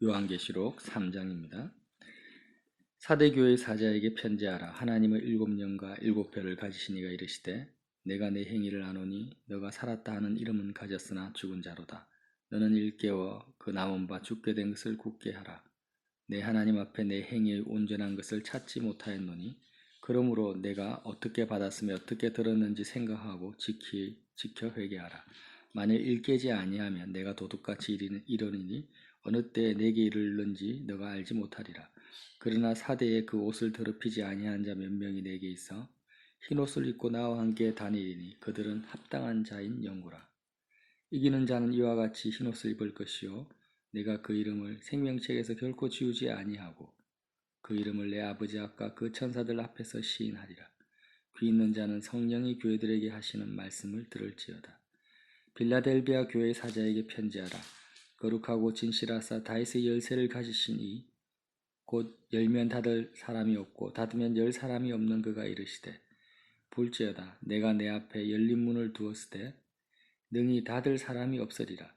요한계시록 3장입니다. 사대교회 사자에게 편지하라. 하나님의 7영과 7별을 가지신 이가 이르시되 내가 내 행위를 아노니 너가 살았다 하는 이름은 가졌으나 죽은 자로다. 너는 일깨워 그 남은 바 죽게 된 것을 굳게 하라. 내 하나님 앞에 내 행위의 온전한 것을 찾지 못하였노니 그러므로 내가 어떻게 받았으며 어떻게 들었는지 생각하고 지켜 회개하라. 만일 일깨지 아니하면 내가 도둑같이 이르리니 어느 때에 내게 이르는지 너가 알지 못하리라. 그러나 사대에 그 옷을 더럽히지 아니한 자 몇 명이 내게 있어 흰 옷을 입고 나와 함께 다니리니 그들은 합당한 자인 영구라. 이기는 자는 이와 같이 흰 옷을 입을 것이요 내가 그 이름을 생명책에서 결코 지우지 아니하고 그 이름을 내 아버지 앞과 그 천사들 앞에서 시인하리라. 귀 있는 자는 성령이 교회들에게 하시는 말씀을 들을지어다. 빌라델비아 교회 사자에게 편지하라. 거룩하고 진실하사 다윗의 열쇠를 가지신 이 곧 열면 닫을 사람이 없고 닫으면 열 사람이 없는 그가 이르시되 볼지어다 내가 내 앞에 열린 문을 두었으되 능히 닫을 사람이 없으리라.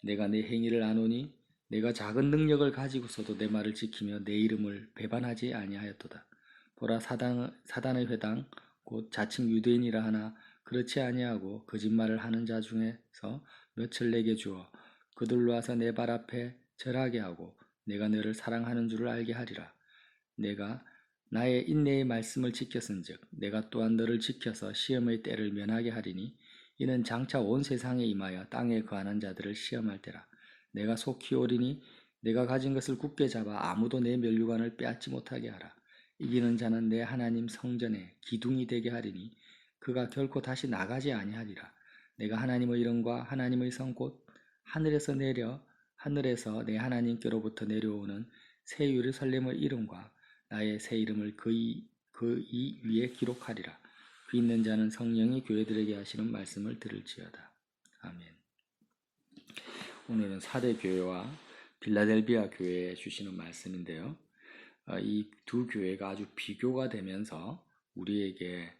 내가 내 행위를 아노니 내가 작은 능력을 가지고서도 내 말을 지키며 내 이름을 배반하지 아니하였도다. 보라 사단의 회당 곧 자칭 유대인이라 하나 그렇지 아니하고 거짓말을 하는 자 중에서 몇을 내게 주어 그들로 와서 내 발 앞에 절하게 하고 내가 너를 사랑하는 줄을 알게 하리라. 내가 나의 인내의 말씀을 지켰은즉 내가 또한 너를 지켜서 시험의 때를 면하게 하리니 이는 장차 온 세상에 임하여 땅에 거하는 자들을 시험할 때라. 내가 속히 오리니 내가 가진 것을 굳게 잡아 아무도 내 면류관을 빼앗지 못하게 하라. 이기는 자는 내 하나님 성전에 기둥이 되게 하리니 그가 결코 다시 나가지 아니하리라. 내가 하나님의 이름과 하나님의 성 곧 하늘에서 내 하나님께로부터 내려오는 새 예루살렘의 이름과 나의 새 이름을 그 이 위에 기록하리라. 귀 있는 자는 성령이 교회들에게 하시는 말씀을 들을지어다. 아멘. 오늘은 사대 교회와 빌라델비아 교회에 주시는 말씀인데요. 이 두 교회가 아주 비교가 되면서 우리에게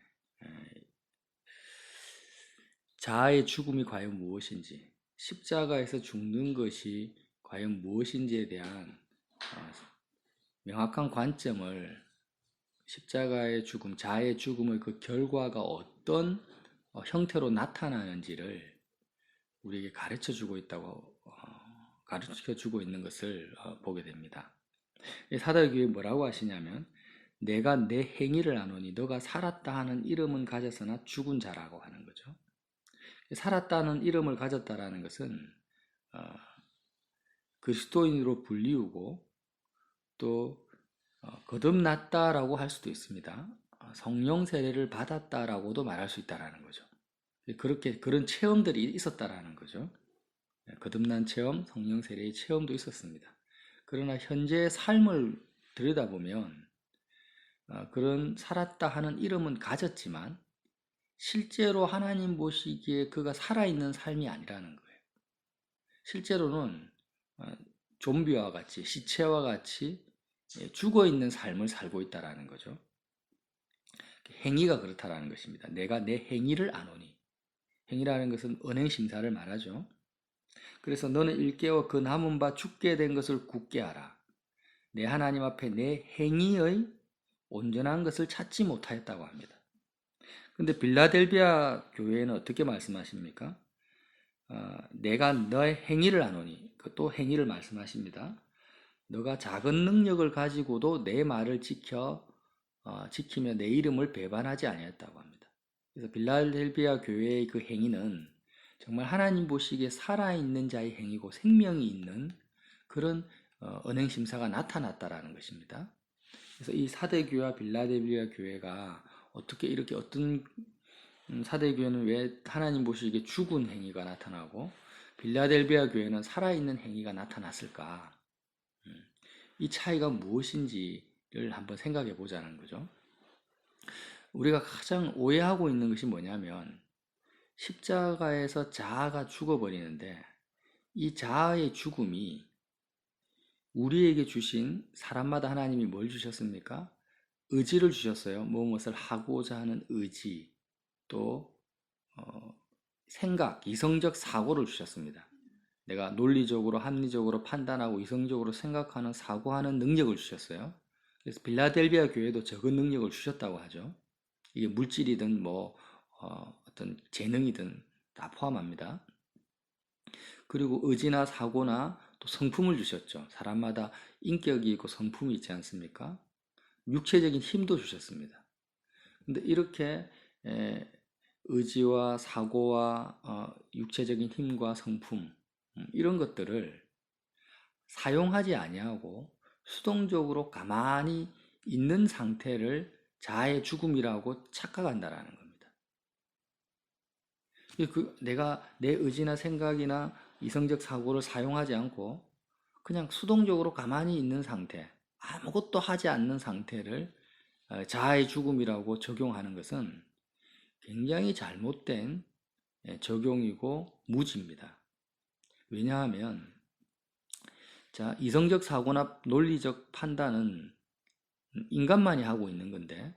자아의 죽음이 과연 무엇인지, 십자가에서 죽는 것이 과연 무엇인지에 대한 명확한 관점을 십자가의 죽음, 자아의 죽음의 그 결과가 어떤 형태로 나타나는지를 우리에게 가르쳐 주고 있는 것을 보게 됩니다. 사도행전이 뭐라고 하시냐면 내가 내 행위를 아노니 너가 살았다 하는 이름은 가졌으나 죽은 자라고 하는 거죠. 살았다는 이름을 가졌다라는 것은 그리스도인으로 불리우고 또 거듭났다라고 할 수도 있습니다. 성령 세례를 받았다라고도 말할 수 있다라는 거죠. 그런 체험들이 있었다라는 거죠. 거듭난 체험, 성령 세례의 체험도 있었습니다. 그러나 현재의 삶을 들여다보면 그런 살았다 하는 이름은 가졌지만 실제로 하나님 보시기에 그가 살아있는 삶이 아니라는 거예요. 실제로는 좀비와 같이 시체와 같이 죽어있는 삶을 살고 있다라는 거죠. 행위가 그렇다라는 것입니다. 내가 내 행위를 아노니. 행위라는 것은 언행심사를 말하죠. 그래서 너는 일깨워 그 남은 바 죽게 된 것을 굳게 하라. 내 하나님 앞에 내 행위의 온전한 것을 찾지 못하였다고 합니다. 근데 빌라델비아 교회는 어떻게 말씀하십니까? 내가 너의 행위를 아노니, 또 행위를 말씀하십니다. 너가 작은 능력을 가지고도 내 말을 지키며 내 이름을 배반하지 아니했다고 합니다. 그래서 빌라델비아 교회의 그 행위는 정말 하나님 보시기에 살아있는 자의 행위고 생명이 있는 그런 언행심사가 나타났다라는 것입니다. 그래서 이 사대교회와 빌라델비아 교회가 어떻게 이렇게 어떤 사대교회는 왜 하나님 보시기에 죽은 행위가 나타나고 빌라델비아 교회는 살아있는 행위가 나타났을까? 이 차이가 무엇인지를 한번 생각해 보자는 거죠. 우리가 가장 오해하고 있는 것이 뭐냐면 십자가에서 자아가 죽어버리는데 이 자아의 죽음이 우리에게 주신 사람마다 하나님이 뭘 주셨습니까? 의지를 주셨어요. 무엇을 하고자 하는 의지, 또 생각, 이성적 사고를 주셨습니다. 내가 논리적으로, 합리적으로 판단하고 이성적으로 생각하는, 사고하는 능력을 주셨어요. 그래서 빌라델비아 교회도 적은 능력을 주셨다고 하죠. 이게 물질이든 어떤 재능이든 다 포함합니다. 그리고 의지나 사고나 또 성품을 주셨죠. 사람마다 인격이 있고 성품이 있지 않습니까? 육체적인 힘도 주셨습니다. 근데 이렇게 의지와 사고와 육체적인 힘과 성품, 이런 것들을 사용하지 아니하고 수동적으로 가만히 있는 상태를 자아의 죽음이라고 착각한다라는 겁니다. 내가 내 의지나 생각이나 이성적 사고를 사용하지 않고 그냥 수동적으로 가만히 있는 상태, 아무것도 하지 않는 상태를 자아의 죽음이라고 적용하는 것은 굉장히 잘못된 적용이고 무지입니다. 왜냐하면 이성적 사고나 논리적 판단은 인간만이 하고 있는 건데,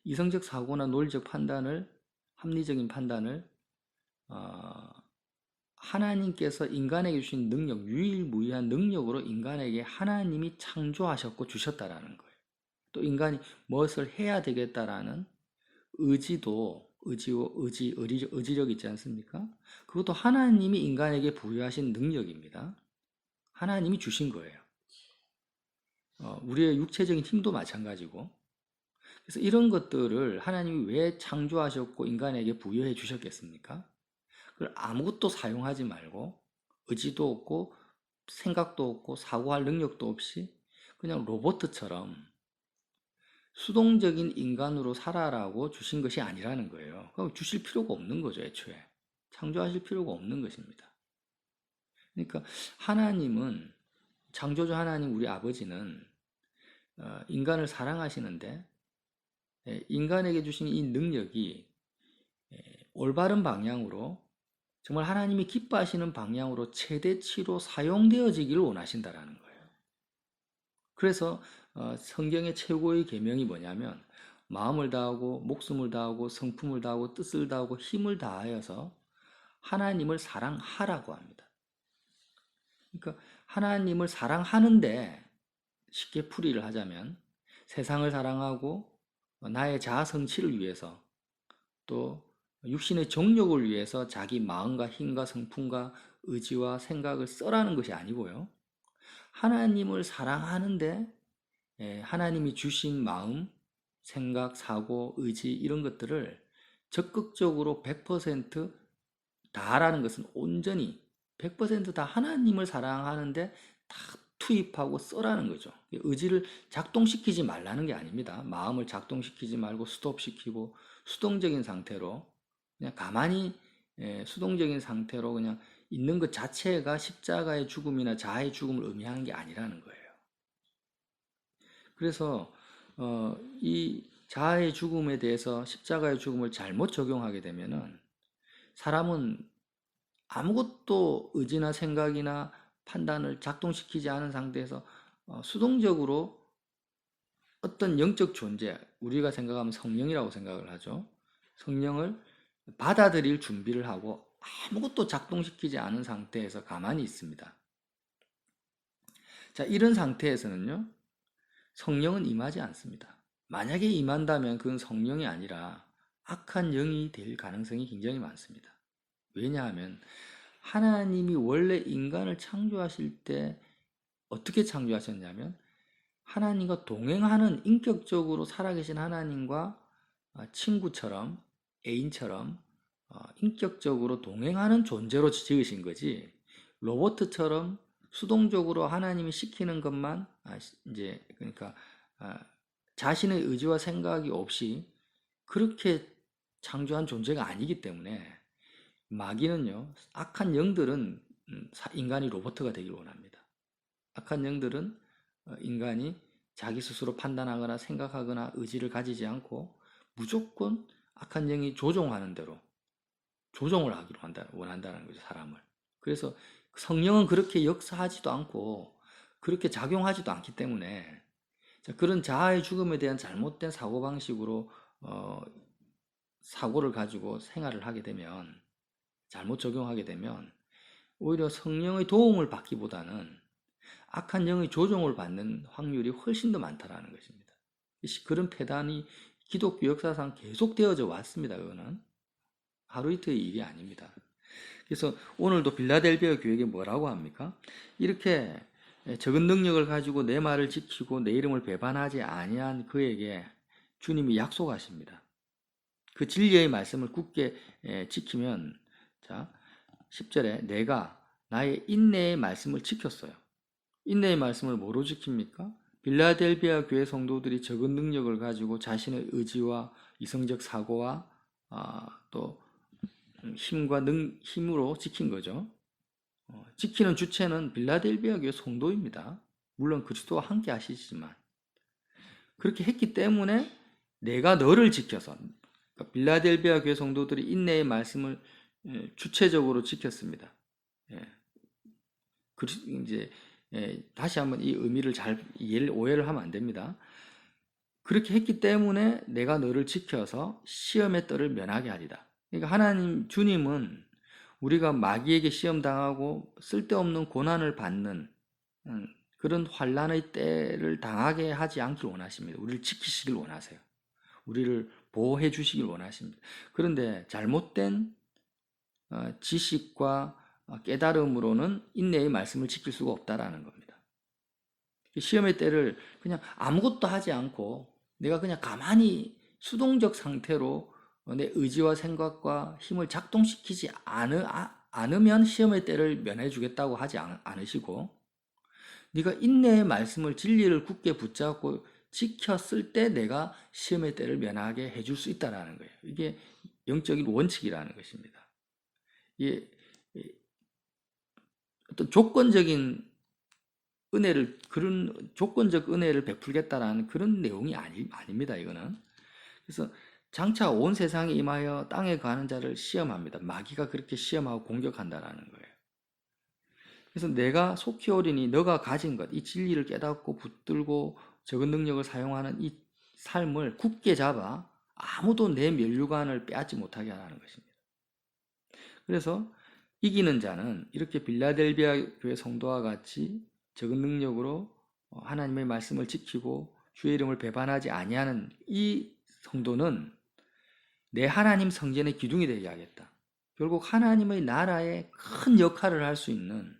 이성적 사고나 논리적 판단을, 합리적인 판단을 하나님께서 인간에게 주신 능력, 유일무이한 능력으로 인간에게 하나님이 창조하셨고 주셨다라는 거예요. 또 인간이 무엇을 해야 되겠다라는 의지력 있지 않습니까? 그것도 하나님이 인간에게 부여하신 능력입니다. 하나님이 주신 거예요. 우리의 육체적인 힘도 마찬가지고. 그래서 이런 것들을 하나님이 왜 창조하셨고 인간에게 부여해 주셨겠습니까? 그걸 아무것도 사용하지 말고 의지도 없고 생각도 없고 사고할 능력도 없이 그냥 로봇처럼 수동적인 인간으로 살아라고 주신 것이 아니라는 거예요. 그럼 주실 필요가 없는 거죠, 애초에. 창조하실 필요가 없는 것입니다. 그러니까 하나님은, 창조주 하나님, 우리 아버지는 인간을 사랑하시는데 인간에게 주신 이 능력이 올바른 방향으로, 정말 하나님이 기뻐하시는 방향으로 최대치로 사용되어지기를 원하신다라는 거예요. 그래서 성경의 최고의 계명이 뭐냐면 마음을 다하고 목숨을 다하고 성품을 다하고 뜻을 다하고 힘을 다하여서 하나님을 사랑하라고 합니다. 그러니까 하나님을 사랑하는데, 쉽게 풀이를 하자면 세상을 사랑하고 나의 자아 성취를 위해서, 또 육신의 정욕을 위해서 자기 마음과 힘과 성품과 의지와 생각을 써라는 것이 아니고요. 하나님을 사랑하는데 하나님이 주신 마음, 생각, 사고, 의지, 이런 것들을 적극적으로 100% 다라는 것은 온전히 100%다 하나님을 사랑하는데 다 투입하고 써라는 거죠. 의지를 작동시키지 말라는 게 아닙니다. 마음을 작동시키지 말고 스톱시키고 수동적인 상태로 그냥 가만히 수동적인 상태로 그냥 있는 것 자체가 십자가의 죽음이나 자아의 죽음을 의미하는 게 아니라는 거예요. 그래서 이 자아의 죽음에 대해서 십자가의 죽음을 잘못 적용하게 되면은 사람은 아무것도 의지나 생각이나 판단을 작동시키지 않은 상태에서 수동적으로 어떤 영적 존재, 우리가 생각하면 성령이라고 생각을 하죠. 성령을 받아들일 준비를 하고 아무것도 작동시키지 않은 상태에서 가만히 있습니다. 자, 이런 상태에서는요, 성령은 임하지 않습니다. 만약에 임한다면 그건 성령이 아니라 악한 영이 될 가능성이 굉장히 많습니다. 왜냐하면 하나님이 원래 인간을 창조하실 때 어떻게 창조하셨냐면 하나님과 동행하는, 인격적으로 살아계신 하나님과 친구처럼, 애인처럼 인격적으로 동행하는 존재로 지으신 거지, 로봇처럼 수동적으로 하나님이 시키는 것만 이제 그러니까 자신의 의지와 생각이 없이 그렇게 창조한 존재가 아니기 때문에, 마귀는요, 악한 영들은 인간이 로봇가 되길 원합니다. 악한 영들은 인간이 자기 스스로 판단하거나 생각하거나 의지를 가지지 않고 무조건 악한 영이 조종하는 대로 조종을 하기로 원한다는 거죠, 사람을. 그래서 성령은 그렇게 역사하지도 않고 그렇게 작용하지도 않기 때문에, 그런 자아의 죽음에 대한 잘못된 사고방식으로 사고를 가지고 생활을 하게 되면, 잘못 적용하게 되면 오히려 성령의 도움을 받기보다는 악한 영의 조종을 받는 확률이 훨씬 더 많다라는 것입니다. 그런 폐단이 기독교 역사상 계속 되어져 왔습니다. 그거는 하루 이틀의 일이 아닙니다. 그래서 오늘도 빌라델비아 교회에 뭐라고 합니까? 이렇게 적은 능력을 가지고 내 말을 지키고 내 이름을 배반하지 아니한 그에게 주님이 약속하십니다. 그 진리의 말씀을 굳게 지키면, 자, 10절에 내가 나의 인내의 말씀을 지켰어요. 인내의 말씀을 뭐로 지킵니까? 빌라델비아 교회 성도들이 적은 능력을 가지고 자신의 의지와 이성적 사고와 또 힘으로 지킨 거죠. 지키는 주체는 빌라델비아 교회 성도입니다. 물론 그리스도와 함께 하시지만 그렇게 했기 때문에 내가 너를 지켜서, 그러니까 빌라델비아 교회 성도들이 인내의 말씀을 주체적으로 지켰습니다. 이제 다시 한번 이 의미를 잘 오해를 하면 안 됩니다. 그렇게 했기 때문에 내가 너를 지켜서 시험의 뜰을 면하게 하리다. 그러니까 하나님 주님은 우리가 마귀에게 시험 당하고 쓸데없는 고난을 받는 그런 환난의 때를 당하게 하지 않길 원하십니다. 우리를 지키시길 원하세요. 우리를 보호해 주시길 원하십니다. 그런데 잘못된 지식과 깨달음으로는 인내의 말씀을 지킬 수가 없다라는 겁니다. 시험의 때를 그냥 아무것도 하지 않고 내가 그냥 가만히 수동적 상태로 내 의지와 생각과 힘을 작동시키지 않으면 시험의 때를 면해 주겠다고 하지 않으시고, 네가 인내의 말씀을 진리를 굳게 붙잡고 지켰을 때 내가 시험의 때를 면하게 해줄 수 있다는 거예요. 이게 영적인 원칙이라는 것입니다. 이게 어떤 그런 조건적 은혜를 베풀겠다라는 그런 내용이 아닙니다, 이거는. 그래서 장차 온 세상에 임하여 땅에 가는 자를 시험합니다. 마귀가 그렇게 시험하고 공격한다라는 거예요. 그래서 내가 속히 오리니 너가 가진 것, 이 진리를 깨닫고 붙들고 적은 능력을 사용하는 이 삶을 굳게 잡아 아무도 내 면류관을 빼앗지 못하게 하라는 것입니다. 그래서 이기는 자는 이렇게 빌라델비아 교회 성도와 같이 적은 능력으로 하나님의 말씀을 지키고 주의 이름을 배반하지 아니하는 이 성도는 내 하나님 성전의 기둥이 되게 하겠다. 결국 하나님의 나라에 큰 역할을 할 수 있는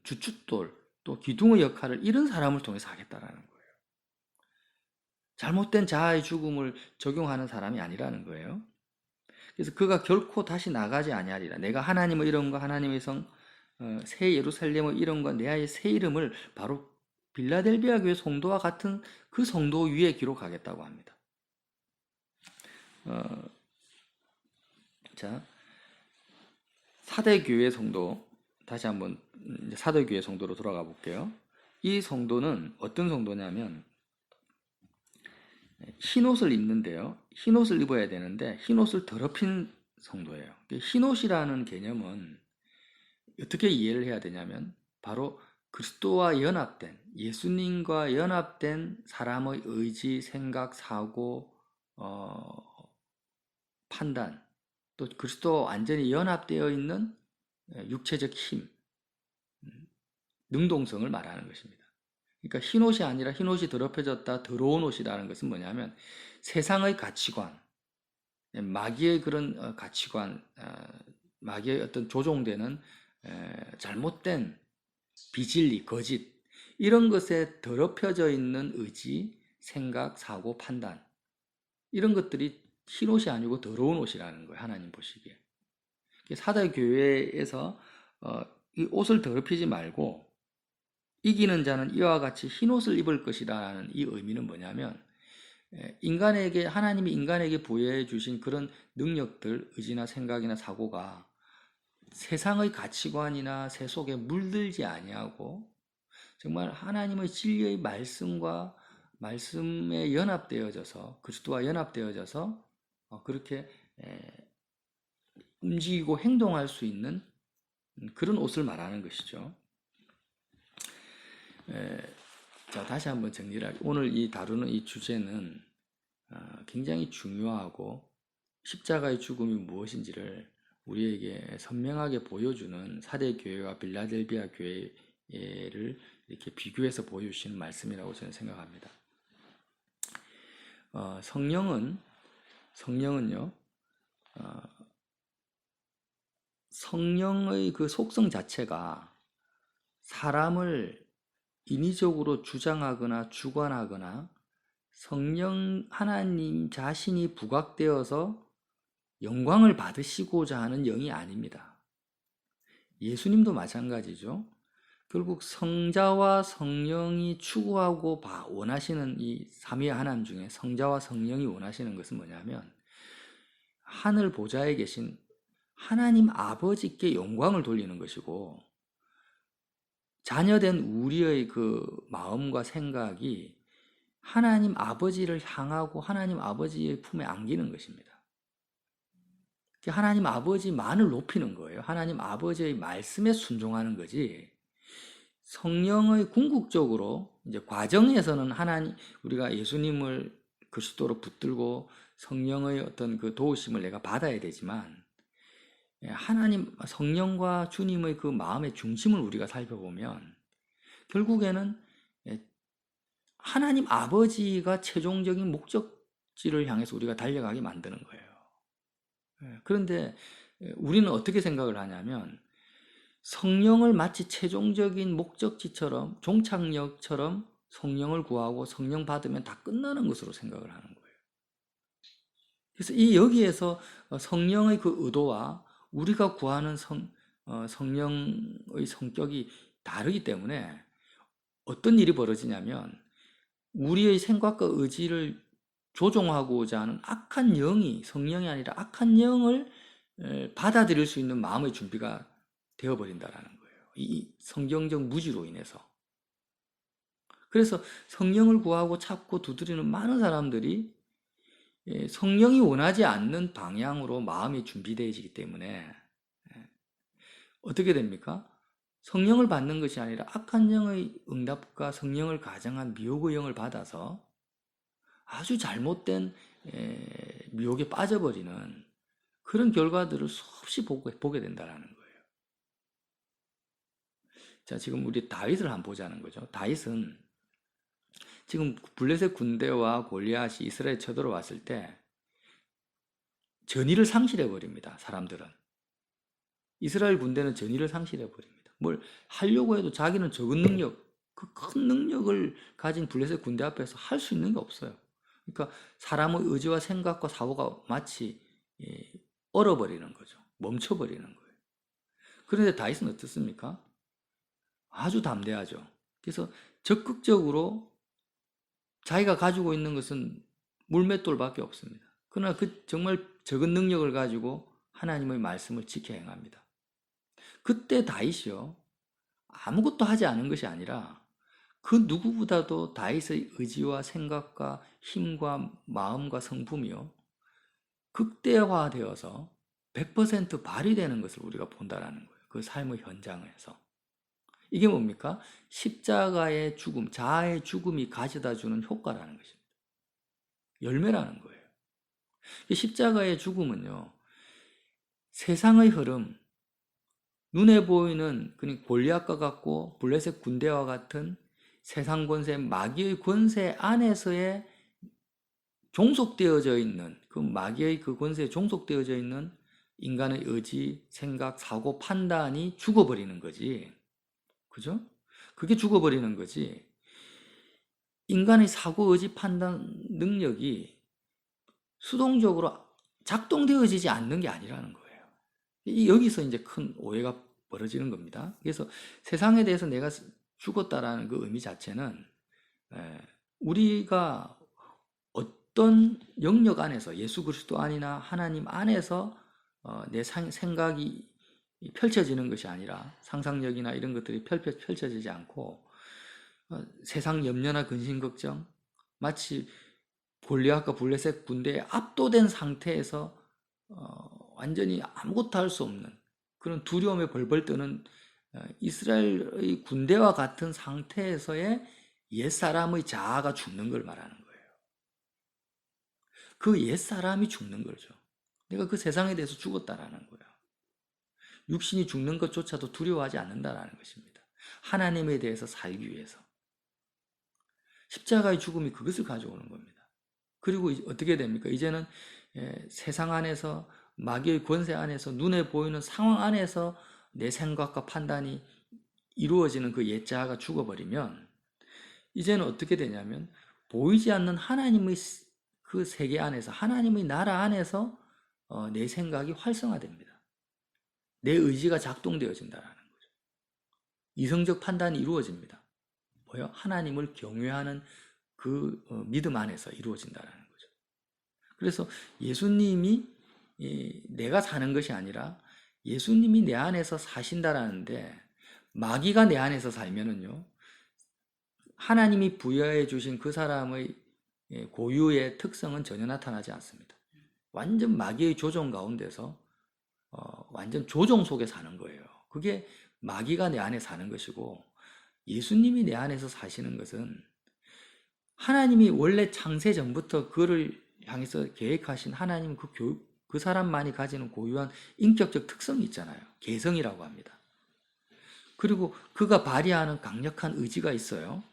주춧돌 또 기둥의 역할을 이런 사람을 통해서 하겠다라는 거예요. 잘못된 자아의 죽음을 적용하는 사람이 아니라는 거예요. 그래서 그가 결코 다시 나가지 아니하리라. 내가 하나님의 이름과 하나님의 성, 새 예루살렘의 이름과 내 아이의 새 이름을 바로 빌라델비아 교회 성도와 같은 그 성도 위에 기록하겠다고 합니다. 자, 사대교회 성도, 다시 한번 사대교회 성도로 돌아가 볼게요. 이 성도는 어떤 성도냐면 흰옷을 입는데요. 흰옷을 입어야 되는데 흰옷을 더럽힌 성도예요. 흰옷이라는 개념은 어떻게 이해를 해야 되냐면 바로 그리스도와 연합된, 예수님과 연합된 사람의 의지, 생각, 사고, 판단, 또 그리스도와 완전히 연합되어 있는 육체적 힘, 능동성을 말하는 것입니다. 그러니까 흰옷이 아니라 흰옷이 더럽혀졌다, 더러운 옷이라는 것은 뭐냐면 세상의 가치관, 마귀의 그런 가치관, 마귀의 어떤 조종되는 잘못된 비진리, 거짓, 이런 것에 더럽혀져 있는 의지, 생각, 사고, 판단, 이런 것들이 흰옷이 아니고 더러운 옷이라는 거예요. 하나님 보시기에. 사대교회에서 이 옷을 더럽히지 말고 이기는 자는 이와 같이 흰옷을 입을 것이라는 이 의미는 뭐냐면 인간에게, 하나님이 인간에게 부여해 주신 그런 능력들, 의지나 생각이나 사고가 세상의 가치관이나 세속에 물들지 아니하고 정말 하나님의 진리의 말씀과 말씀에 연합되어져서, 그리스도와 연합되어져서 그렇게 움직이고 행동할 수 있는 그런 옷을 말하는 것이죠. 자, 다시 한번 정리를 할게요. 오늘 다루는 이 주제는 굉장히 중요하고 십자가의 죽음이 무엇인지를 우리에게 선명하게 보여주는 사대 교회와 빌라델비아 교회를 이렇게 비교해서 보여주시는 말씀이라고 저는 생각합니다. 성령은요, 성령의 그 속성 자체가 사람을 인위적으로 주장하거나 주관하거나 성령 하나님 자신이 부각되어서 영광을 받으시고자 하는 영이 아닙니다. 예수님도 마찬가지죠. 결국 성자와 성령이 추구하고 원하시는 이 삼위의 하나님 중에 성자와 성령이 원하시는 것은 뭐냐면 하늘 보좌에 계신 하나님 아버지께 영광을 돌리는 것이고, 자녀된 우리의 그 마음과 생각이 하나님 아버지를 향하고 하나님 아버지의 품에 안기는 것입니다. 하나님 아버지만을 높이는 거예요. 하나님 아버지의 말씀에 순종하는 거지. 성령의 궁극적으로 이제 과정에서는 우리가 예수님을 그리스도로 붙들고 성령의 어떤 그 도우심을 내가 받아야 되지만, 하나님 성령과 주님의 그 마음의 중심을 우리가 살펴보면 결국에는 하나님 아버지가 최종적인 목적지를 향해서 우리가 달려가게 만드는 거예요. 그런데 우리는 어떻게 생각을 하냐면 성령을 마치 최종적인 목적지처럼, 종착역처럼 성령을 구하고 성령 받으면 다 끝나는 것으로 생각을 하는 거예요. 그래서 여기에서 성령의 그 의도와 우리가 구하는 성령의 성격이 다르기 때문에 어떤 일이 벌어지냐면 우리의 생각과 의지를 조종하고자 하는 악한 영이, 성령이 아니라 악한 영을 받아들일 수 있는 마음의 준비가 되어버린다라는 거예요. 이 성경적 무지로 인해서. 그래서 성령을 구하고 찾고 두드리는 많은 사람들이 성령이 원하지 않는 방향으로 마음이 준비되어지기 때문에 어떻게 됩니까? 성령을 받는 것이 아니라 악한 영의 응답과 성령을 가정한 미혹의 영을 받아서 아주 잘못된 미혹에 빠져버리는 그런 결과들을 수없이 보게 된다는 거예요. 자, 지금 우리 다윗을 한번 보자는 거죠. 다윗은 지금 블레셋 군대와 골리앗이 이스라엘 쳐들어왔을 때 전의를 상실해 버립니다. 사람들은. 이스라엘 군대는 전의를 상실해 버립니다. 뭘 하려고 해도 자기는 적은 능력, 그 큰 능력을 가진 블레셋 군대 앞에서 할 수 있는 게 없어요. 그러니까 사람의 의지와 생각과 사고가 마치 얼어버리는 거죠. 멈춰버리는 거예요. 그런데 다윗은 어떻습니까? 아주 담대하죠. 그래서 적극적으로 자기가 가지고 있는 것은 물맷돌밖에 없습니다. 그러나 그 정말 적은 능력을 가지고 하나님의 말씀을 지켜 행합니다. 그때 다윗이요, 아무것도 하지 않은 것이 아니라 그 누구보다도 다윗의 의지와 생각과 힘과 마음과 성품이요, 극대화되어서 100% 발휘되는 것을 우리가 본다라는 거예요. 그 삶의 현장에서. 이게 뭡니까? 십자가의 죽음, 자아의 죽음이 가져다주는 효과라는 것입니다. 열매라는 거예요. 십자가의 죽음은요, 세상의 흐름, 눈에 보이는 골리앗과 같고 블레셋 군대와 같은 세상 권세, 마귀의 권세 안에서의 종속되어져 있는, 그 마귀의 그 권세에 종속되어져 있는 인간의 의지, 생각, 사고, 판단이 죽어버리는 거지. 그죠? 그게 죽어버리는 거지. 인간의 사고, 의지, 판단 능력이 수동적으로 작동되어지지 않는 게 아니라는 거예요. 여기서 이제 큰 오해가 벌어지는 겁니다. 그래서 세상에 대해서 내가 죽었다라는 그 의미 자체는 우리가 어떤 영역 안에서, 예수 그리스도 안이나 하나님 안에서 내 생각이 펼쳐지는 것이 아니라, 상상력이나 이런 것들이 펼쳐지지 않고 세상 염려나 근심 걱정, 마치 골리앗과 블레셋 군대에 압도된 상태에서 완전히 아무것도 할 수 없는 그런 두려움에 벌벌 떠는 이스라엘의 군대와 같은 상태에서의 옛사람의 자아가 죽는 걸 말하는 거예요. 그 옛사람이 죽는 거죠. 내가 그 세상에 대해서 죽었다라는 거예요. 육신이 죽는 것조차도 두려워하지 않는다라는 것입니다. 하나님에 대해서 살기 위해서. 십자가의 죽음이 그것을 가져오는 겁니다. 그리고 어떻게 됩니까? 이제는 세상 안에서, 마귀의 권세 안에서, 눈에 보이는 상황 안에서 내 생각과 판단이 이루어지는 그 옛 자아가 죽어버리면 이제는 어떻게 되냐면 보이지 않는 하나님의 그 세계 안에서, 하나님의 나라 안에서 내 생각이 활성화됩니다. 내 의지가 작동되어진다는 거죠. 이성적 판단이 이루어집니다. 뭐요? 하나님을 경외하는 그 믿음 안에서 이루어진다는 거죠. 그래서 예수님이 내가 사는 것이 아니라 예수님이 내 안에서 사신다라는데, 마귀가 내 안에서 살면은요, 하나님이 부여해 주신 그 사람의 고유의 특성은 전혀 나타나지 않습니다. 완전 마귀의 조종 가운데서 완전 조종 속에 사는 거예요. 그게 마귀가 내 안에 사는 것이고, 예수님이 내 안에서 사시는 것은 하나님이 원래 창세 전부터 그를 향해서 계획하신 하나님 그 사람만이 가지는 고유한 인격적 특성이 있잖아요. 개성이라고 합니다. 그리고 그가 발휘하는 강력한 의지가 있어요.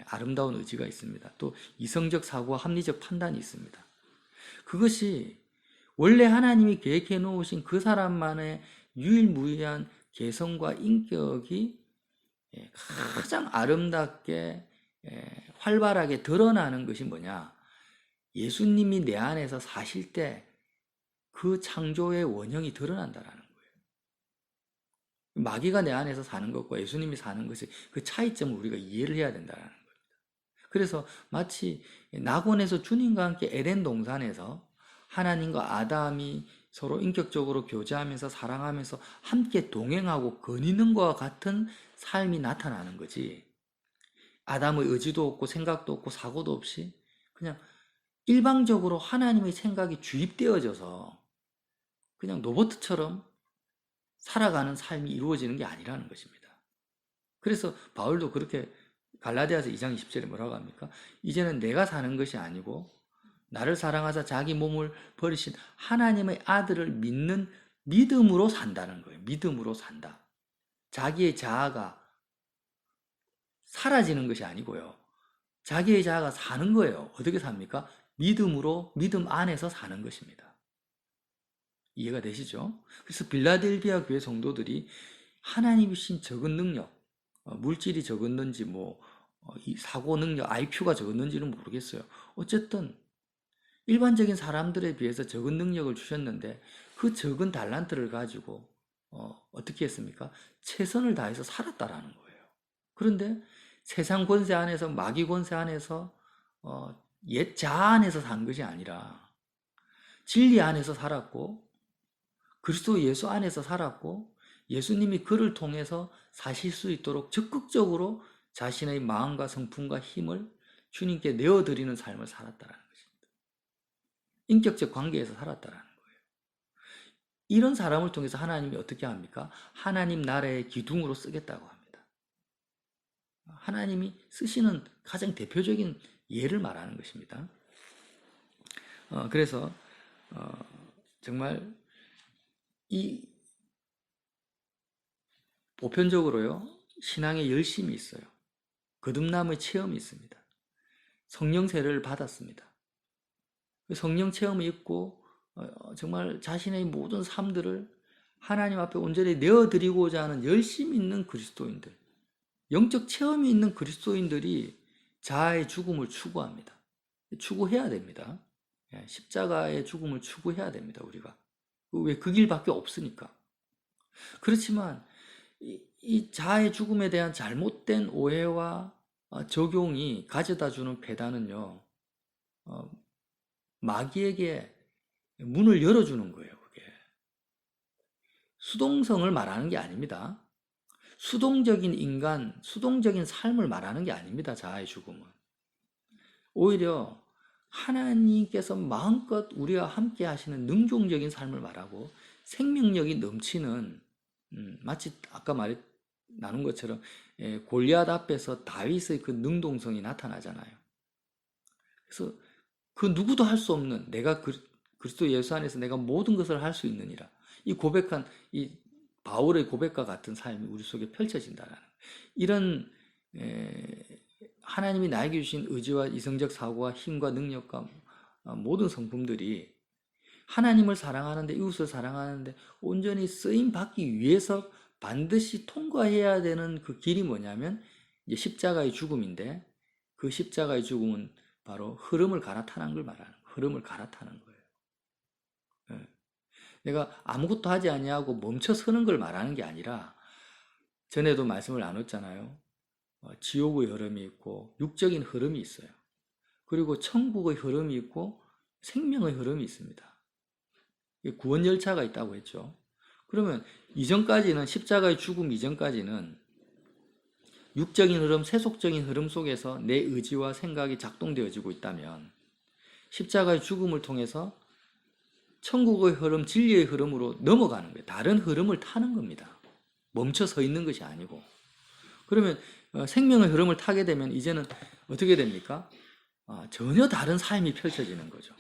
아름다운 의지가 있습니다. 또 이성적 사고와 합리적 판단이 있습니다. 그것이 원래 하나님이 계획해 놓으신 그 사람만의 유일무이한 개성과 인격이 가장 아름답게 활발하게 드러나는 것이 뭐냐? 예수님이 내 안에서 사실 때 그 창조의 원형이 드러난다라는 거예요. 마귀가 내 안에서 사는 것과 예수님이 사는 것이 그 차이점을 우리가 이해를 해야 된다는 겁니다. 그래서 마치 낙원에서 주님과 함께 에덴 동산에서 하나님과 아담이 서로 인격적으로 교제하면서 사랑하면서 함께 동행하고 거니는 것과 같은 삶이 나타나는 거지. 아담의 의지도 없고 생각도 없고 사고도 없이 그냥 일방적으로 하나님의 생각이 주입되어져서 그냥 로봇처럼 살아가는 삶이 이루어지는 게 아니라는 것입니다. 그래서 바울도 그렇게 갈라디아서 2장 20절에 뭐라고 합니까? 이제는 내가 사는 것이 아니고 나를 사랑하사 자기 몸을 버리신 하나님의 아들을 믿는 믿음으로 산다는 거예요. 믿음으로 산다. 자기의 자아가 사라지는 것이 아니고요. 자기의 자아가 사는 거예요. 어떻게 삽니까? 믿음으로, 믿음 안에서 사는 것입니다. 이해가 되시죠? 그래서 빌라델비아 교회 성도들이 하나님이 주신 적은 능력, 물질이 적었는지 이 사고 능력, IQ가 적었는지는 모르겠어요. 어쨌든 일반적인 사람들에 비해서 적은 능력을 주셨는데 그 적은 달란트를 가지고 어떻게 했습니까? 최선을 다해서 살았다라는 거예요. 그런데 세상 권세 안에서, 마귀 권세 안에서 옛 자아 안에서 산 것이 아니라 진리 안에서 살았고 그리스도 예수 안에서 살았고 예수님이 그를 통해서 사실 수 있도록 적극적으로 자신의 마음과 성품과 힘을 주님께 내어드리는 삶을 살았다라는 것입니다. 인격적 관계에서 살았다라는 거예요. 이런 사람을 통해서 하나님이 어떻게 합니까? 하나님 나라의 기둥으로 쓰겠다고 합니다. 하나님이 쓰시는 가장 대표적인 예를 말하는 것입니다. 그래서 정말 이 보편적으로요, 신앙에 열심이 있어요. 거듭남의 체험이 있습니다. 성령 세례를 받았습니다. 성령 체험이 있고 정말 자신의 모든 삶들을 하나님 앞에 온전히 내어드리고자 하는 열심이 있는 그리스도인들, 영적 체험이 있는 그리스도인들이 자아의 죽음을 추구합니다. 추구해야 됩니다. 십자가의 죽음을 추구해야 됩니다. 우리가. 왜 그 길밖에 없으니까. 그렇지만 이 자아의 죽음에 대한 잘못된 오해와 적용이 가져다주는 배단은요, 마귀에게 문을 열어주는 거예요. 그게 수동성을 말하는 게 아닙니다. 수동적인 인간, 수동적인 삶을 말하는 게 아닙니다. 자아의 죽음은 오히려 하나님께서 마음껏 우리와 함께 하시는 능동적인 삶을 말하고 생명력이 넘치는, 마치 아까 나눈 것처럼 골리앗 앞에서 다윗의 그 능동성이 나타나잖아요. 그래서 그 누구도 할 수 없는, 내가 그리스도 예수 안에서 내가 모든 것을 할 수 있느니라, 이 고백한 이 바울의 고백과 같은 삶이 우리 속에 펼쳐진다라는 이런 하나님이 나에게 주신 의지와 이성적 사고와 힘과 능력과 모든 성품들이 하나님을 사랑하는데 이웃을 사랑하는데 온전히 쓰임 받기 위해서 반드시 통과해야 되는 그 길이 뭐냐면 이제 십자가의 죽음인데 그 십자가의 죽음은 바로 흐름을 갈아타는 걸 말하는 거예요. 흐름을 갈아타는 거예요. 예. 내가 아무것도 하지 아니하고 멈춰 서는 걸 말하는 게 아니라 전에도 말씀을 나눴잖아요. 지옥의 흐름이 있고 육적인 흐름이 있어요. 그리고 천국의 흐름이 있고 생명의 흐름이 있습니다. 구원 열차가 있다고 했죠. 그러면 이전까지는 십자가의 죽음 이전까지는 육적인 흐름, 세속적인 흐름 속에서 내 의지와 생각이 작동되어지고 있다면 십자가의 죽음을 통해서 천국의 흐름, 진리의 흐름으로 넘어가는 거예요. 다른 흐름을 타는 겁니다. 멈춰 서 있는 것이 아니고. 그러면 생명의 흐름을 타게 되면 이제는 어떻게 됩니까? 전혀 다른 삶이 펼쳐지는 거죠.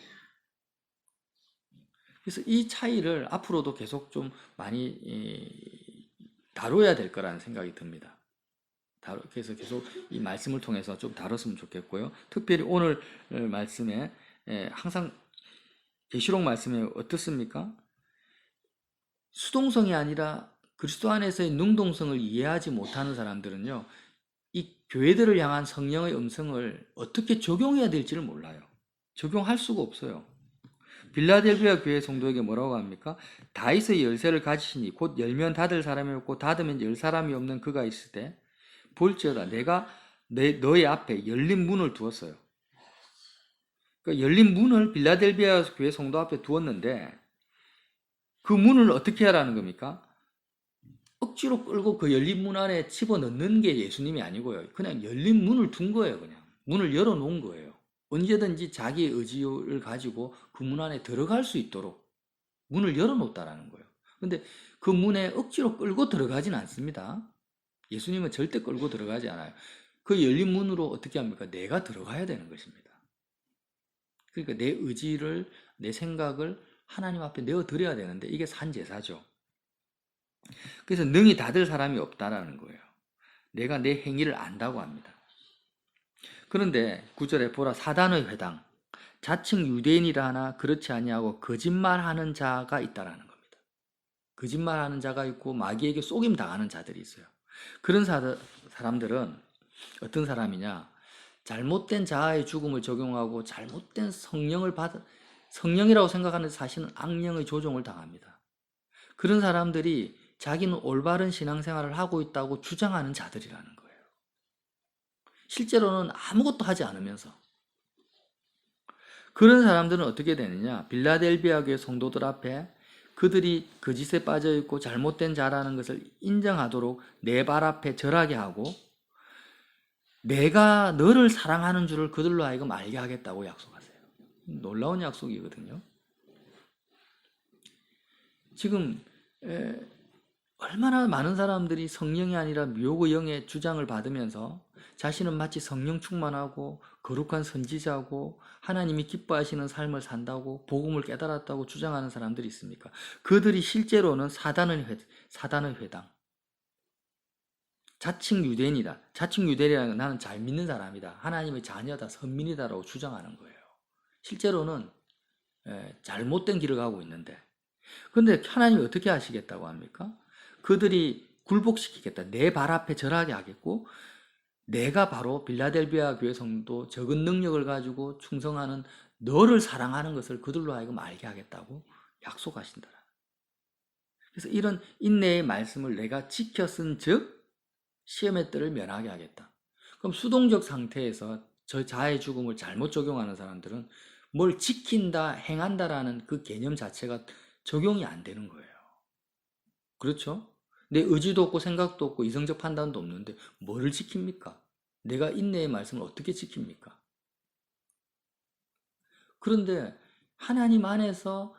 그래서 이 차이를 앞으로도 계속 좀 많이 다뤄야 될 거라는 생각이 듭니다. 그래서 계속 이 말씀을 통해서 좀 다뤘으면 좋겠고요. 특별히 오늘 말씀에 항상 계시록 말씀에 어떻습니까? 수동성이 아니라 그리스도 안에서의 능동성을 이해하지 못하는 사람들은요, 이 교회들을 향한 성령의 음성을 어떻게 적용해야 될지를 몰라요. 적용할 수가 없어요. 빌라델비아 교회 성도에게 뭐라고 합니까? 다윗의 열쇠를 가지시니 곧 열면 닫을 사람이 없고 닫으면 열 사람이 없는 그가 있을 때 볼지어다 내가 너의 앞에 열린 문을 두었어요. 그러니까 열린 문을 빌라델비아 교회 성도 앞에 두었는데 그 문을 어떻게 하라는 겁니까? 억지로 끌고 그 열린 문 안에 집어넣는 게 예수님이 아니고요. 그냥 열린 문을 둔 거예요. 그냥 문을 열어놓은 거예요. 언제든지 자기의 의지를 가지고 그 문 안에 들어갈 수 있도록 문을 열어놓았다라는 거예요. 근데 그 문에 억지로 끌고 들어가진 않습니다. 예수님은 절대 끌고 들어가지 않아요. 그 열린 문으로 어떻게 합니까? 내가 들어가야 되는 것입니다. 그러니까 내 의지를, 내 생각을 하나님 앞에 내어드려야 되는데 이게 산제사죠. 그래서 능히 닫을 사람이 없다라는 거예요. 내가 내 행위를 안다고 합니다. 그런데 9절에 보라 사단의 회당 자칭 유대인이라 하나 그렇지 아니하고 거짓말하는 자가 있다라는 겁니다. 거짓말하는 자가 있고 마귀에게 속임 당하는 자들이 있어요. 그런 사람들은 어떤 사람이냐? 잘못된 자아의 죽음을 적용하고 잘못된 성령이라고 생각하는 사실은 악령의 조종을 당합니다. 그런 사람들이 자기는 올바른 신앙생활을 하고 있다고 주장하는 자들이라는 거예요. 실제로는 아무것도 하지 않으면서. 그런 사람들은 어떻게 되느냐? 빌라델비아 교회 성도들 앞에 그들이 거짓에 빠져 있고 잘못된 자라는 것을 인정하도록 내 발 앞에 절하게 하고 내가 너를 사랑하는 줄을 그들로 하여금 알게 하겠다고 약속하세요. 놀라운 약속이거든요. 지금 얼마나 많은 사람들이 성령이 아니라 묘의 영의 주장을 받으면서 자신은 마치 성령 충만하고 거룩한 선지자고 하나님이 기뻐하시는 삶을 산다고 복음을 깨달았다고 주장하는 사람들이 있습니까? 그들이 실제로는 사단의 회당, 자칭 유대인이다. 자칭 유대인이라는 건 나는 잘 믿는 사람이다. 하나님의 자녀다. 선민이다라고 주장하는 거예요. 실제로는 잘못된 길을 가고 있는데 그런데 하나님이 어떻게 하시겠다고 합니까? 그들이 굴복시키겠다. 내 발 앞에 절하게 하겠고 내가 바로 빌라델비아 교회 성도 적은 능력을 가지고 충성하는 너를 사랑하는 것을 그들로 하여금 알게 하겠다고 약속하신다. 그래서 이런 인내의 말씀을 내가 지켜 쓴 즉 시험의 뜰을 면하게 하겠다. 그럼 수동적 상태에서 저 자의 죽음을 잘못 적용하는 사람들은 뭘 지킨다, 행한다라는 그 개념 자체가 적용이 안 되는 거예요. 그렇죠? 내 의지도 없고 생각도 없고 이성적 판단도 없는데 뭐를 지킵니까? 내가 인내의 말씀을 어떻게 지킵니까? 그런데 하나님 안에서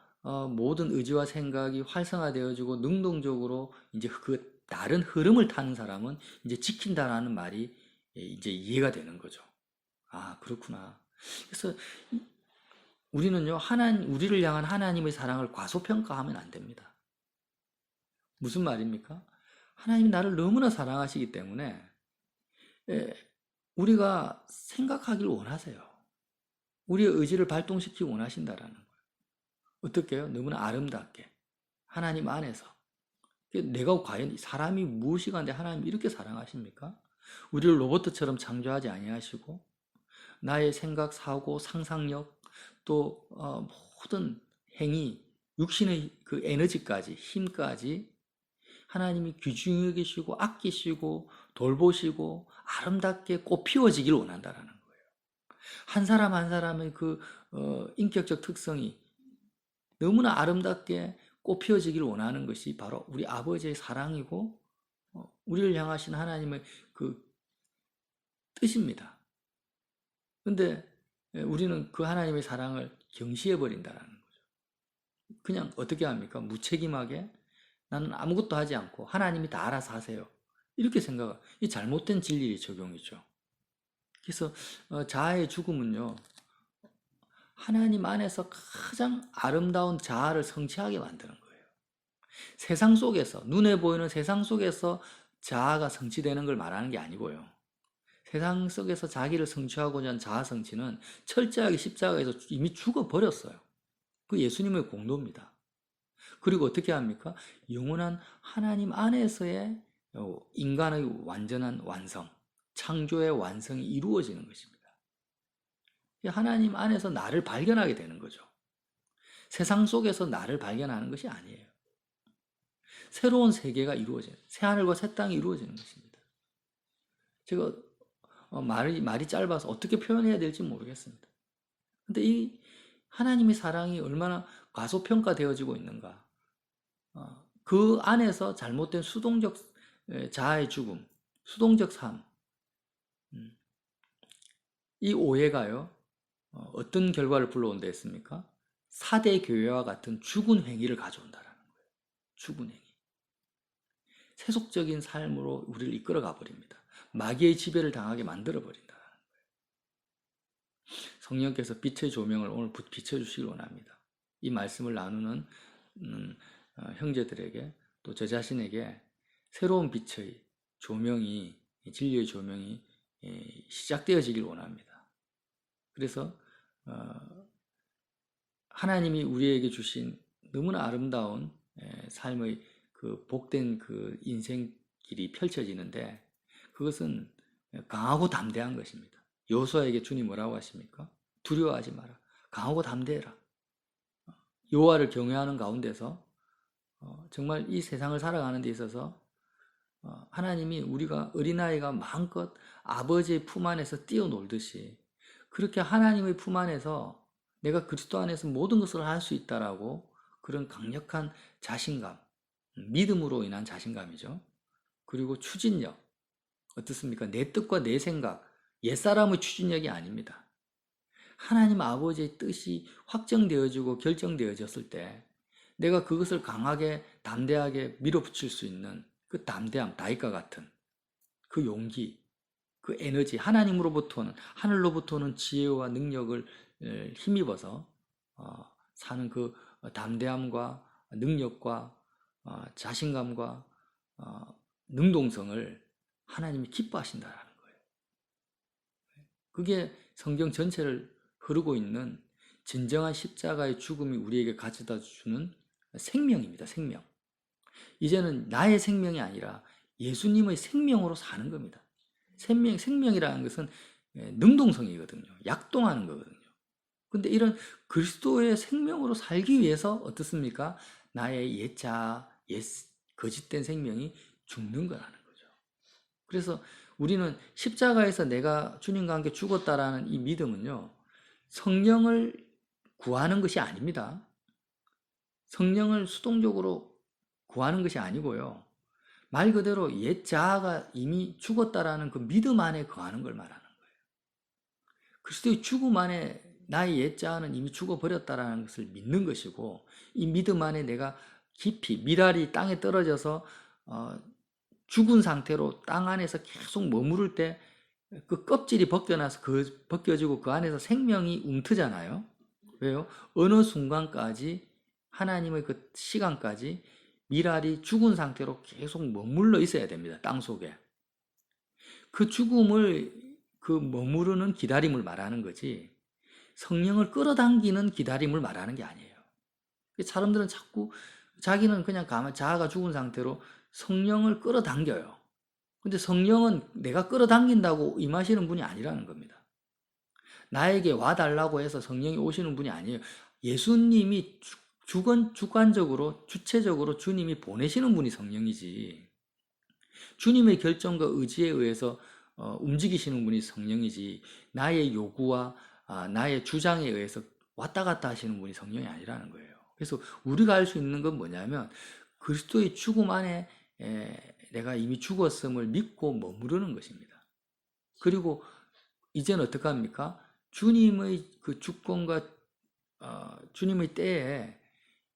모든 의지와 생각이 활성화되어지고 능동적으로 이제 그 다른 흐름을 타는 사람은 이제 지킨다라는 말이 이제 이해가 되는 거죠. 아, 그렇구나. 그래서 우리는요, 우리를 향한 하나님의 사랑을 과소평가하면 안 됩니다. 무슨 말입니까? 하나님이 나를 너무나 사랑하시기 때문에 우리가 생각하길 원하세요. 우리의 의지를 발동시키기 원하신다라는 거예요. 어떻게 해요? 너무나 아름답게 하나님 안에서. 내가 과연 사람이 무엇이 간데 하나님이 이렇게 사랑하십니까? 우리를 로봇처럼 창조하지 아니하시고 나의 생각, 사고, 상상력 또 모든 행위, 육신의 그 에너지까지 힘까지 하나님이 귀중히 여기시고 아끼시고 돌보시고 아름답게 꽃 피워지길 원한다라는 거예요. 한 사람 한 사람의 그 인격적 특성이 너무나 아름답게 꽃 피워지길 원하는 것이 바로 우리 아버지의 사랑이고 우리를 향하신 하나님의 그 뜻입니다. 근데 우리는 그 하나님의 사랑을 경시해 버린다는 거죠. 그냥 어떻게 합니까? 무책임하게 나는 아무것도 하지 않고 하나님이 다 알아서 하세요. 이렇게 생각을, 이 잘못된 진리의 적용이죠. 그래서 자아의 죽음은요, 하나님 안에서 가장 아름다운 자아를 성취하게 만드는 거예요. 세상 속에서, 눈에 보이는 세상 속에서 자아가 성취되는 걸 말하는 게 아니고요. 세상 속에서 자기를 성취하고자 한 자아 성취는 철저하게 십자가에서 이미 죽어버렸어요. 그 예수님의 공로입니다. 그리고 어떻게 합니까? 영원한 하나님 안에서의 인간의 완전한 완성, 창조의 완성이 이루어지는 것입니다. 하나님 안에서 나를 발견하게 되는 거죠. 세상 속에서 나를 발견하는 것이 아니에요. 새로운 세계가 이루어지는, 새하늘과 새 땅이 이루어지는 것입니다. 제가 말이 짧아서 어떻게 표현해야 될지 모르겠습니다. 근데 이 하나님의 사랑이 얼마나 과소평가되어지고 있는가. 그 안에서 잘못된 수동적 자아의 죽음, 수동적 삶, 이 오해가요, 어떤 결과를 불러온다 했습니까? 사대 교회와 같은 죽은 행위를 가져온다라는 거예요. 죽은 행위. 세속적인 삶으로 우리를 이끌어가 버립니다. 마귀의 지배를 당하게 만들어 버린다는 거예요. 성령께서 빛의 조명을 오늘 비춰주시길 원합니다. 이 말씀을 나누는 형제들에게 또 저 자신에게 새로운 빛의 조명이, 진리의 조명이 시작되어지길 원합니다. 그래서 하나님이 우리에게 주신 너무나 아름다운 삶의 그 복된 그 인생길이 펼쳐지는데 그것은 강하고 담대한 것입니다. 여호수아에게 주님 뭐라고 하십니까? 두려워하지 마라. 강하고 담대해라. 여호와를 경외하는 가운데서 정말 이 세상을 살아가는 데 있어서 하나님이 우리가 어린아이가 마음껏 아버지의 품 안에서 뛰어놀듯이 그렇게 하나님의 품 안에서 내가 그리스도 안에서 모든 것을 할 수 있다라고 그런 강력한 자신감, 믿음으로 인한 자신감이죠. 그리고 추진력, 어떻습니까? 내 뜻과 내 생각, 옛사람의 추진력이 아닙니다. 하나님 아버지의 뜻이 확정되어지고 결정되어졌을 때 내가 그것을 강하게 담대하게 밀어붙일 수 있는 그 담대함, 다윗과 같은 그 용기, 그 에너지, 하나님으로부터는, 하늘로부터는 지혜와 능력을 힘입어서 사는 그 담대함과 능력과 자신감과 능동성을 하나님이 기뻐하신다는 거예요. 그게 성경 전체를 흐르고 있는 진정한 십자가의 죽음이 우리에게 가져다 주는 생명입니다. 생명. 이제는 나의 생명이 아니라 예수님의 생명으로 사는 겁니다. 생명이라는 것은 능동성이거든요. 약동하는 거거든요. 근데 이런 그리스도의 생명으로 살기 위해서 어떻습니까? 나의 옛자, 거짓된 생명이 죽는 거라는 거죠. 그래서 우리는 십자가에서 내가 주님과 함께 죽었다라는 이 믿음은요, 성령을 구하는 것이 아닙니다. 성령을 수동적으로 구하는 것이 아니고요. 말 그대로 옛 자아가 이미 죽었다라는 그 믿음 안에 거하는 걸 말하는 거예요. 그리스도의 죽음 안에 나의 옛 자아는 이미 죽어버렸다라는 것을 믿는 것이고 이 믿음 안에 내가 깊이 미랄이 땅에 떨어져서 죽은 상태로 땅 안에서 계속 머무를 때 그 껍질이 벗겨나서 벗겨지고 그 안에서 생명이 움트잖아요. 왜요? 어느 순간까지 하나님의 그 시간까지 미랄이 죽은 상태로 계속 머물러 있어야 됩니다. 땅 속에. 그 죽음을 그 머무르는 기다림을 말하는 거지 성령을 끌어당기는 기다림을 말하는 게 아니에요. 사람들은 자꾸 자기는 그냥 자아가 죽은 상태로 성령을 끌어당겨요. 근데 성령은 내가 끌어당긴다고 임하시는 분이 아니라는 겁니다. 나에게 와달라고 해서 성령이 오시는 분이 아니에요. 예수님이 주관적으로, 주체적으로 주님이 보내시는 분이 성령이지. 주님의 결정과 의지에 의해서 움직이시는 분이 성령이지. 나의 요구와 나의 주장에 의해서 왔다 갔다 하시는 분이 성령이 아니라는 거예요. 그래서 우리가 알 수 있는 건 뭐냐면 그리스도의 죽음 안에 내가 이미 죽었음을 믿고 머무르는 것입니다. 그리고 이제는 어떻게 합니까? 주님의 그 주권과 주님의 때에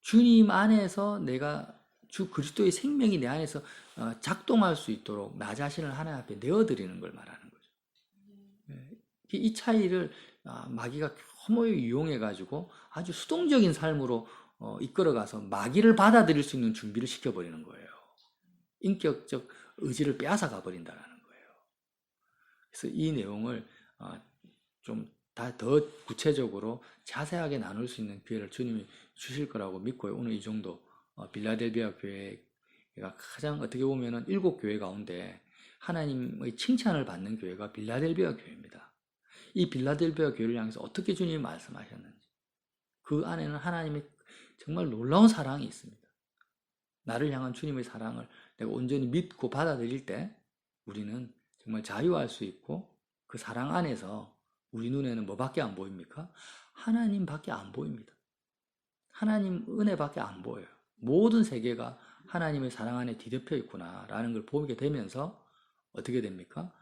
주님 안에서 내가 주 그리스도의 생명이 내 안에서 작동할 수 있도록 나 자신을 하나님 앞에 내어드리는 걸 말하는 거죠. 이 차이를 마귀가 교묘히 이용해가지고 아주 수동적인 삶으로 이끌어가서 마귀를 받아들일 수 있는 준비를 시켜버리는 거예요. 인격적 의지를 빼앗아 가버린다는 거예요. 그래서 이 내용을 좀 더 구체적으로 자세하게 나눌 수 있는 기회를 주님이 주실 거라고 믿고요. 오늘 이 정도 빌라델비아 교회가 가장 어떻게 보면은 7교회 가운데 하나님의 칭찬을 받는 교회가 빌라델비아 교회입니다. 이 빌라델비아 교회를 향해서 어떻게 주님이 말씀하셨는지 그 안에는 하나님의 정말 놀라운 사랑이 있습니다. 나를 향한 주님의 사랑을 내가 온전히 믿고 받아들일 때 우리는 정말 자유할 수 있고 그 사랑 안에서 우리 눈에는 뭐밖에 안 보입니까? 하나님밖에 안 보입니다. 하나님 은혜밖에 안 보여요. 모든 세계가 하나님의 사랑 안에 뒤덮여 있구나라는 걸 보게 되면서 어떻게 됩니까?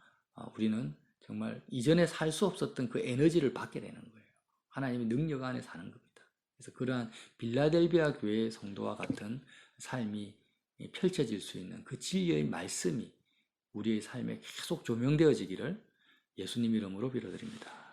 우리는 정말 이전에 살 수 없었던 그 에너지를 받게 되는 거예요. 하나님의 능력 안에 사는 겁니다. 그래서 그러한 빌라델비아 교회의 성도와 같은 삶이 펼쳐질 수 있는 그 진리의 말씀이 우리의 삶에 계속 조명되어지기를 예수님 이름으로 빌어드립니다.